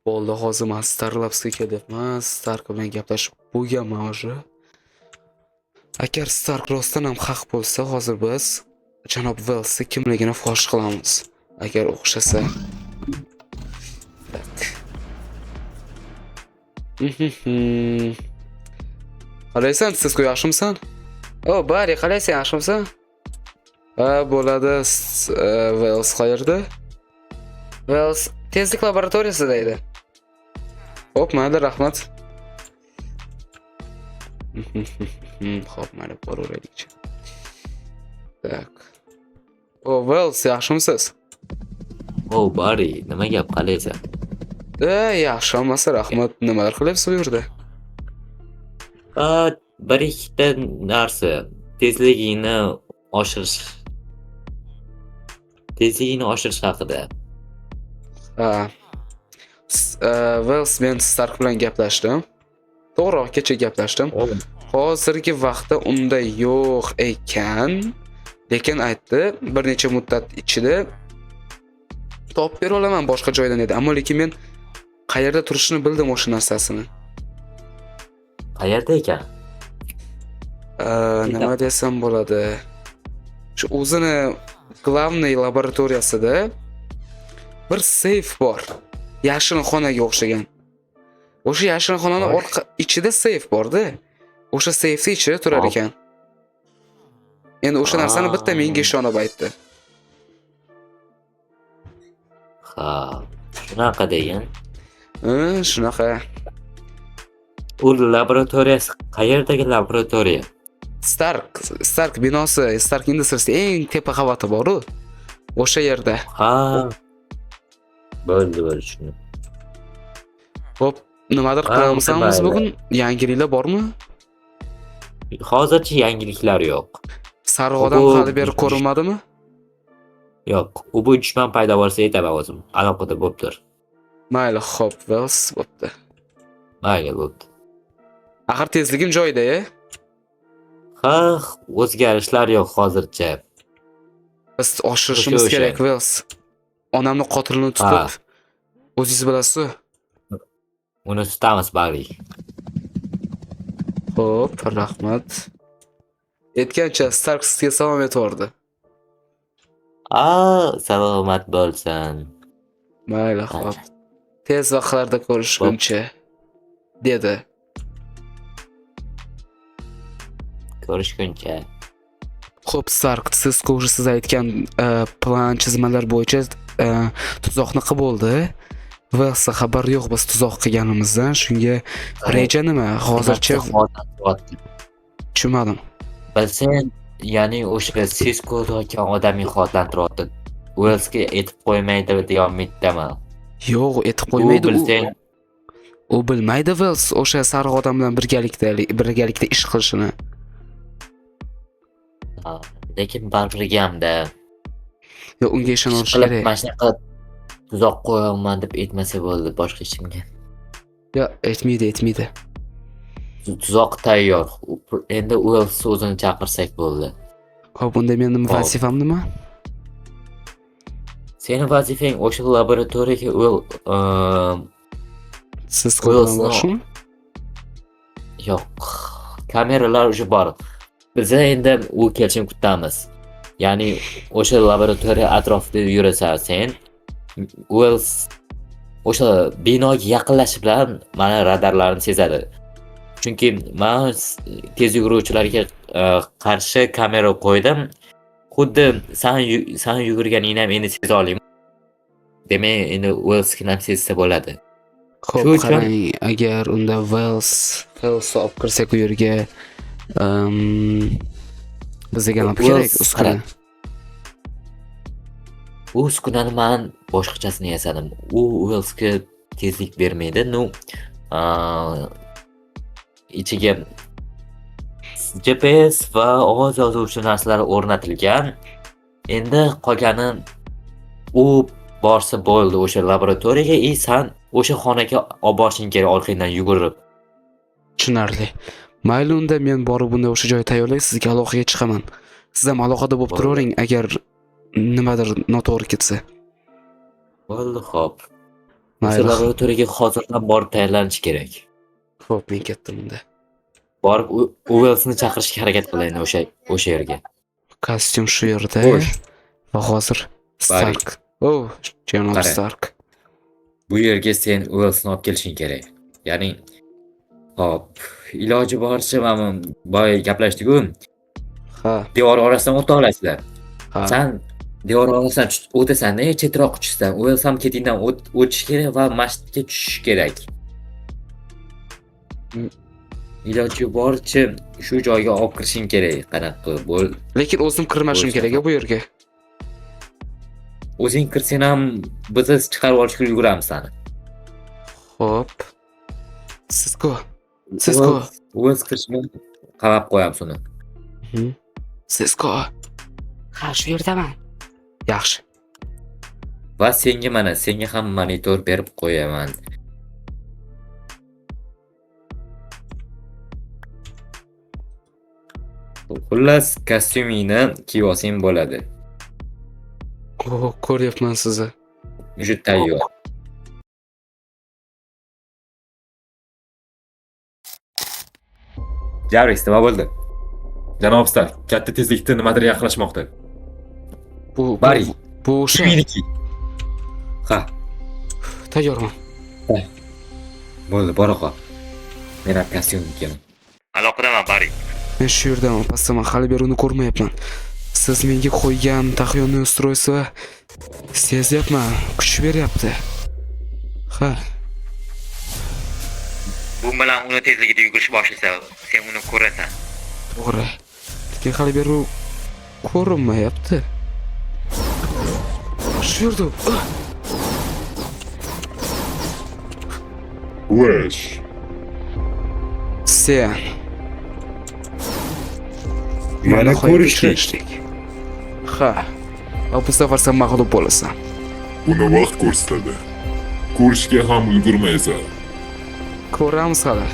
Bo'ldi, hozir men Starlabsga kelyapman. Stark bilan gaplashib bo'lganman уже. Agar Stark rostdan ham haq bo'lsa, hozir biz janob Wellsni kimligini fosh qilamiz. Agar o'xshasa. Tak. Qalaysan, siz-ku yaxshimisan? O, bari, qalaysan, yaxshimisan? Ha, bo'ladi. Wells qayerda? Wells tezlik laboratoriyasida edi. Xo'p, mayli, rahmat. Xo'p, mayli, boraveraylik. Tak. O, Wells, yaxshimisiz? O, bari, nima gap, qalaysan? Yaxshi, hammasi rahmat. Nimalar qilyapsiz bu yerda? Bir ikkita narsa, tezligini oshirish. Tezligini oshirish haqida. Ha. Wells, men Stark bilan gaplashdim. To'g'ri, kecha gaplashdim. Hozirgi vaqtda unda yo'q ekan, lekin aytdi, bir necha muddat ichida topib bera olaman boshqa joydan dedi. Ammo lekin men qayerda turishini bildim o'sha narsasini. Qayerda ekan? Nima desam bo'ladi? Shu o'zini glavniy laboratoriyasida bir seyf bor. Yashin xonaga o'xshagan. O'sha yashin xonani ichida seyf bor-da. O'sha seyfning ichida turar ekan. Endi o'sha narsani bitta menga ishonib aytdi. Ha, shunaqa degan. Shunaqa. U laboratoriyasi qayerdagi laboratoriya? Stark binosi, Stark Industries eng tepa qavati bor-ku. O'sha yerda. Ha. Bo'ldi, shuni. Xo'p, nimadir qilamizmi bugun? Yangiliklar bormi? Hozircha yangiliklar yo'q. Sariq odam hali beri ko'rinmadimi? Yo'q, u bu dushman paydo bo'lsa aytaman o'zim. Aloqada bo'ptir. Mayli, xo'p, Wells bo'pti. Mayli, bo'pti. Axir tezligim joyida-ya. Ha, o'zgarishlar yo'q hozircha. Biz oshirishimiz kerak, Wells. Onamni qotilini tutib, o'zingiz bilasiz. Uni tutamiz, bari. Xo'p, rahmat. Aytgancha Stark sizga salom aytvordi. Salomat bo'lsin. Mayli, xo'p. Tez vaqtlarda ko'rishguncha, dedi. Ko'rishguncha. Xo'p, Stark, siz aytgan plan chizmalar bo'yicha tuzoqni qilib bo'ldi. Wellsga xabar yo'q biz tuzoq qilganimizdan. Shunga reja nima? Hozircha tushunmadim. Bilsang, ya'ni o'sha Cisco degan odamni xotlantiryapti. Wellsga aytib qo'ymaydi degan umiddaman. Yo'q, aytib qo'ymaydi. U bilmaydi Wells o'sha sariq odam bilan birgalikda ish qilishini. Lekin baribir gamda. Yo'q, unga ishonish kerak. Mana shunaqa tuzoq qo'yaman deb aytmasa bo'ldi boshqa hech kimga. Yo'q, aytmaydi. Tuzoq tayyor. Endi Wells o'zini chaqirsak bo'ldi. Xo'p, unda mening vazifam nima? Sening vazifang o'sha laboratoriyaga siz qo'yganmisiz? Yo'q. Kameralar уже bor. Biz endi u kelishini kutamiz. Ya'ni o'sha laboratoriya atrofida yurasan sen. Wells o'sha binoga yaqinlashish bilan mana radarlarni sezadi. Chunki men tez yuguruvchilarga qarshi kamera qo'ydim. Xuddi sen yugurganingni ham endi seza olaman. Demak, endi Wells ham sezsa bo'ladi. Xo'p, qarang, agar unda Wells olib kirsak u yerga bizga nima kerak uskuna? U uskunani men boshqachasini yasadim. U Wellsga tezlik bermaydi. Ichiga GPS va ovoz yozuvchi narsalar o'rnatilgan. Endi qolgani u borsa bo'ldi o'sha laboratoriyaga, sen o'sha xonaga olib borishing kerak orqangdan yugurib. Tushunarli. Mayli, unda men borib unda o'sha joyga tayyorlay, sizga aloqaga chiqaman. Siz ham aloqada bo'lib turavering agar nimadir noto'g'ri ketsa. Bo'ldi, xo'p. O'sha Mayli. laboratoriyaga hozirdan borib tayyorlanish kerak. Xo'p, men ketdim unda. Borib Uwellsni chaqirishga harakat qilayin o'sha yerga. Kostyum shu yerda Xo'sh, va hozir Bari. Stark. Oh, janob Qara. Stark. bu yerga sen Uwellsni olib kelishing kerak. Ya'ni hop, iloji boricha mana boya gaplashdik-ku. Ha, Devor orasidan o'ta olasizlar. ha. Sen devor orasidan o'tasan-da, chetroq tushsan. Uwells ham ketingdan o'tish kerak va masjidga tushish kerak. Mm. Iloji boricha shu joyga olib kirishing kerak. Qanaqa bo'l. Lekin o'zim kirmashim O'zim kerak bu yerga. O'zing kirsang ham biz chiqarib olishga ulguramiz seni. Xo'p. Sizku. Sizku. Uwells kirishni qamab qo'yamiz uni. Sizku. Ha, shu yerdaman. Yaxshi. Va senga ham monitor berib qo'yaman. Xullas, kostyumingni kiyib olsang bo'ladi. Oh, ko'ryapman sizni. Уже tayyor. Jarvis, nima bo'ldi? Janob Stark, katta tezlikda nimadir yaqinlashmoqda. Bari. Bu o'sha. Meniki. Ha, Tayyorman. bo'ldi, bora qol. Men ham kostyumni kiyaman. Aloqadaman, Bari. Men shu yerdaman, pastda men hali beri uni ko'rmayapman. Siz menga qo'ygan taxyonniy ustroysi sezyapman, kuch beryapti. Ha, Bu bilan uni tezligida yugurish boshlasa, sen uni ko'rasan. to'g'ri. Lekin hali beri u ko'rinmayapti. Shu yerda. Wesh, Sen. yana nihoyat ko'rishdik. uchrashdik. Ha. Va bu safar sen mag'lub bo'lasan. Buni vaqt ko'rsatadi. Ko'rishga ham ulgurmaysan. Ko'ramiz hali.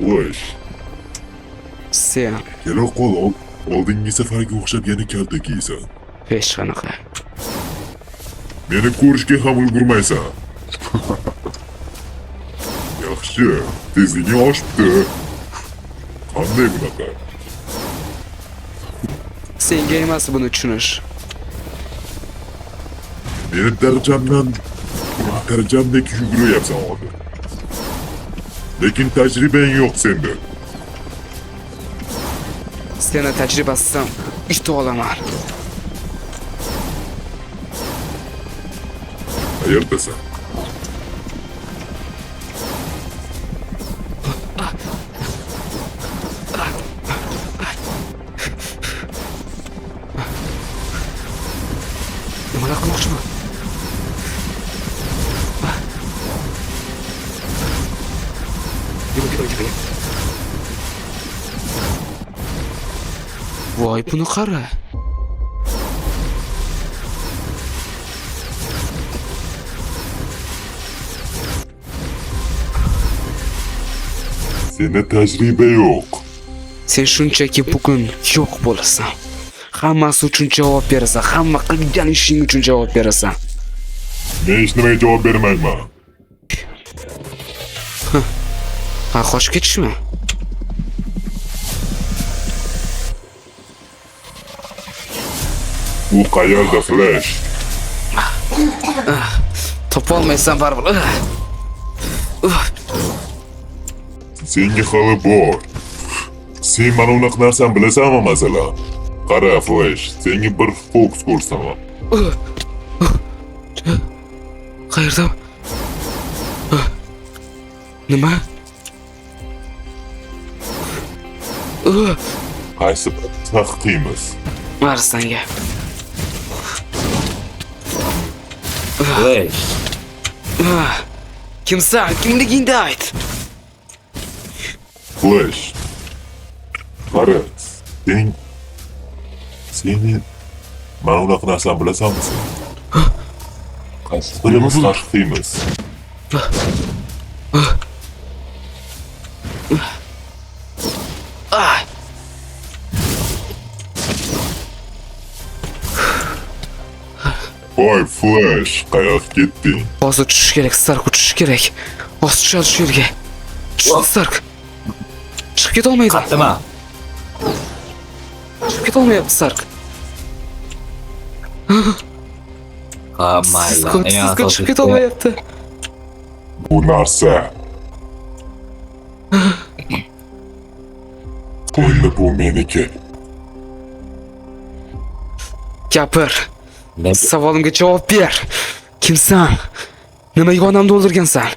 Wesh, Sen kela qol, oldingi safarga o'xshab yana kalta kiysan. hech qanaqa. Meni ko'rishga ham ulgurmaysan. Yaxshi, tezliging oshibdi. Qanday bunaqa? Senga emas buni tushunish. Meni darajamdek yuguryapsan hozir. Lekin tajribang yo'q senda. Seni tajribasidan yuta olaman. Qayerdasan? Nimalar qilmoqchiman? Yur. Voy, buni qara. Senda tajriba yo'q. Sen shunchaki bugun yo'q bo'lasan. Hammasi uchun javob berasan. Hamma qilgan ishing uchun javob berasan. Men hech nimaga javob bermayman. Ha, qochib ketishmi? U qayerda Flash? Topolmaysan baribir. Senga hali bor. Sen mana unaqa narsani bilasanmi masalan? Qara Flash, senga bir fokus ko'rsataman. Qayerda? Nima? Qaysi taqdimiz? Arsanga. Voy, Kimsan? Kimligingni ayt. Flash. Qara, seni mana unaqa narsani bilasanmi sen? Qaysi birimiz taqdimiz? Hoy Flash, qayoqqa ketding? Hozir tushish kerak, Stark tushish kerak. Hozir tushadi shu yerga. Tushdi Stark. Chiqib keta olmaydi. Qatdima. Chiqib keta olmayapti Stark. Ha, mayli. Eng Sizga asosiysi chiqib keta olmayapti. Bu narsa. Endi bu meniki. Gapir. Men Savolimga javob ber. Kimsan? Nimaga onamni o'ldirgansan?